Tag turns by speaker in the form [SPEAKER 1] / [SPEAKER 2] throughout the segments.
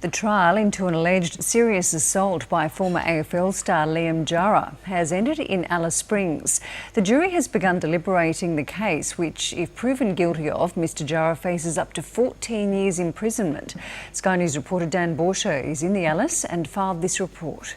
[SPEAKER 1] The trial into an alleged serious assault by former AFL star Liam Jurrah has ended in Alice Springs. The jury has begun deliberating the case, which, if proven guilty of, Mr Jurrah faces up to 14 years imprisonment. Sky News reporter Dan Borscher is in the Alice and filed this report.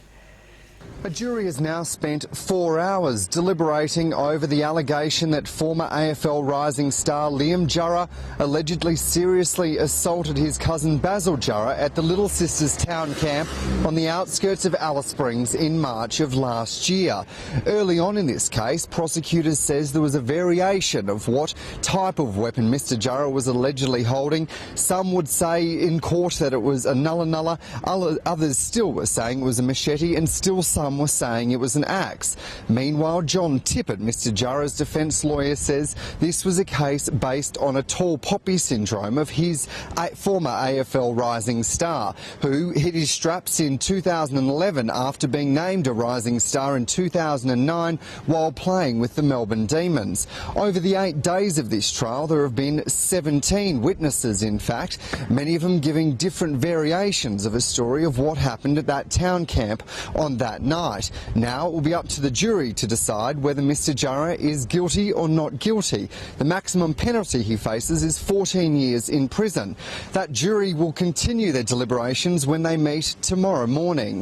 [SPEAKER 2] A jury has now spent 4 hours deliberating over the allegation that former AFL rising star Liam Jurrah allegedly seriously assaulted his cousin Basil Jurrah at the Little Sisters town camp on the outskirts of Alice Springs in March of last year. Early on in this case, prosecutors says there was a variation of what type of weapon Mr Jurrah was allegedly holding. Some would say in court that it was a nulla. Others still were saying it was a machete, and still some were saying it was an axe. Meanwhile, John Tippett, Mr Jurrah's defence lawyer, says this was a case based on a tall poppy syndrome of his former AFL rising star, who hit his straps in 2011 after being named a rising star in 2009 while playing with the Melbourne Demons. Over the 8 days of this trial, there have been 17 witnesses, in fact, many of them giving different variations of a story of what happened at that town camp on that night. Now it will be up to the jury to decide whether Mr Jurrah is guilty or not guilty. The maximum penalty he faces is 14 years in prison. That jury will continue their deliberations when they meet tomorrow morning.